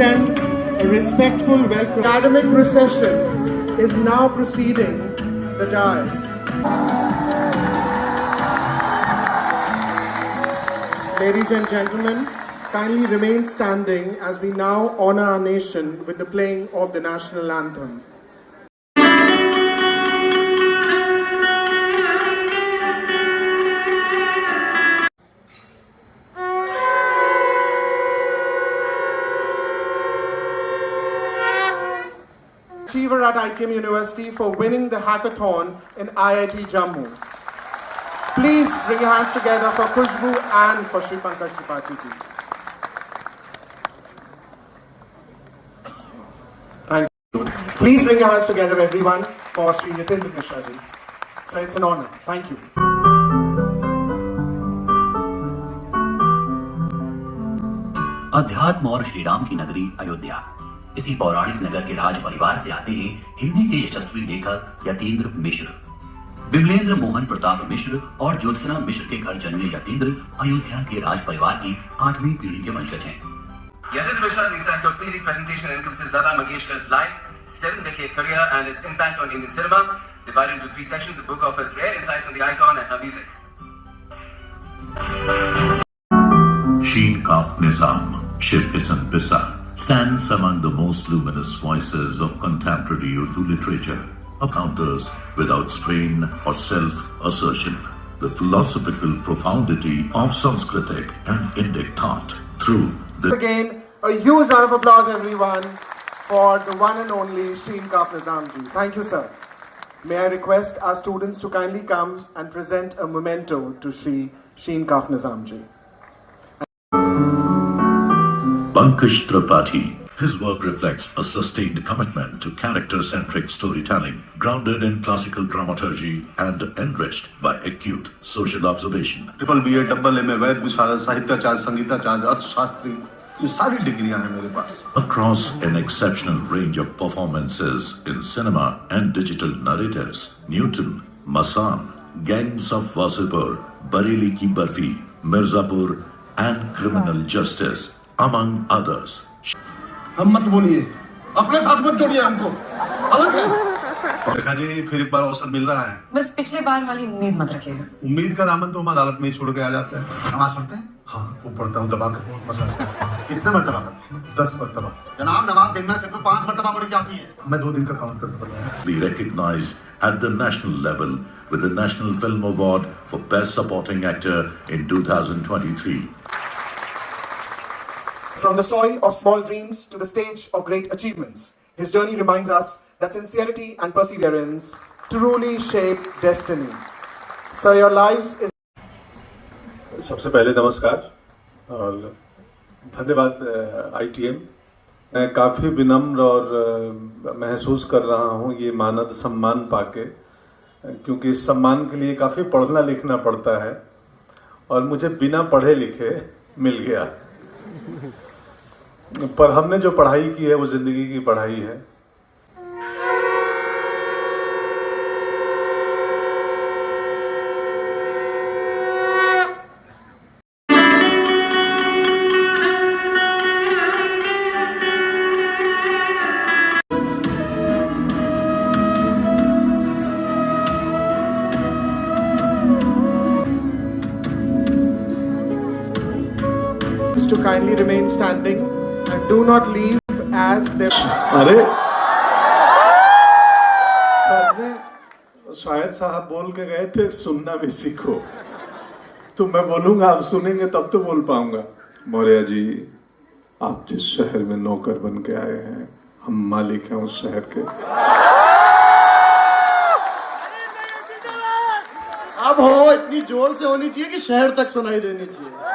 extend a respectful welcome. Academic procession is now proceeding the dais. Ladies and gentlemen, kindly remain standing as we now honor our nation with the playing of the national anthem. Achiever at ITM University for winning the hackathon in IIT Jammu. Please bring your hands together for Khushbu and for Shri Pankaj Tripathi ji. Thank you. Please bring your hands together, everyone, for Shri Yatindra Mishra ji. So it's an honor. Thank you. अध्यात्म और श्री राम की नगरी अयोध्या। इसी पौराणिक नगर के राज परिवार से आते हैं हिंदी के यशस्वी लेखक यतीन्द्र मिश्र। विमलेंद्र मोहन प्रताप मिश्र और ज्योत्सना मिश्र के घर जन्मे यतीन्द्र अयोध्या के राज परिवार की 8वीं पीढ़ी के वंशज हैं। Yatindra Mishra's encyclopedic presentation encompasses Lata Mangeshkar's life, 7-decade career and its impact on Indian cinema. Divided into 3 sections, the book offers rare insights on the icon and her music. Sheen Kaf Nizam, Shiv Kisan Pissa, stands among the most luminous voices of contemporary Urdu literature. Encounters without strain or self-assertion the philosophical profundity of Sanskritic and Indic thought through the... Again, a huge round of applause, everyone, for the one and only Sheen Kaf Nizam ji. Thank you, sir. May I request our students to kindly come and present a memento to Shri Sheen Kaf Nizam ji. Pankaj Tripathi. His work reflects a sustained commitment to character-centric storytelling, grounded in classical dramaturgy and enriched by acute social observation. Triple BA, double MA, वैद विशारद, साहित्याचार्य, संगीताचार्य, अर्थशास्त्री, ये सारी डिग्रियां हैं मेरे पास. Across an exceptional range of performances in cinema and digital narratives, Newton, Masan, Gangs of Wasipur, Bareilly Ki Barfi, Mirzapur, and Criminal Justice, among others. हम मत बोलिए, अपने साथ मत जोड़िए हमको, अलग है. देखा जी, फिर एक बार अवसर मिल रहा है. बस पिछले बार वाली उम्मीद मत रखिएगा. उम्मीद का दामन तो हम अदालत में ही छोड़ के आ जाते हैं. नमाज पढ़ते हैं? हाँ, खूब पढ़ता हूँ, दबा कर मसला. कितने मरतबा? 10 मरतबा. जनाब, नमाज दिन में सिर्फ 5 मरतबा पढ़ी जाती है. मैं 2 दिन का काउंट करता हूँ. Be recognized at the national level with the National Film Award for Best Supporting Actor in 2023. From the soil of small dreams to the stage of great achievements, his journey reminds us that sincerity and perseverance truly shape destiny. So your life is... सबसे पहले नमस्कार और धन्यवाद ITM. मैं काफ़ी विनम्र और महसूस कर रहा हूँ ये मानद सम्मान पाके, क्योंकि इस सम्मान के लिए काफ़ी पढ़ना लिखना पड़ता है और मुझे बिना पढ़े लिखे मिल गया. पर हमने जो पढ़ाई की है वो जिंदगी की पढ़ाई है. to kindly remain standing and do not leave as they... अरे शायद साहब बोल के गए थे सुनना भी सीखो, तो मैं बोलूंगा, आप सुनेंगे तब तो बोल पाऊंगा. मौर्य जी, आप जिस शहर में नौकर बन के आए हैं, हम मालिक हैं उस शहर के. अब हो इतनी जोर से होनी चाहिए कि शहर तक सुनाई देनी चाहिए.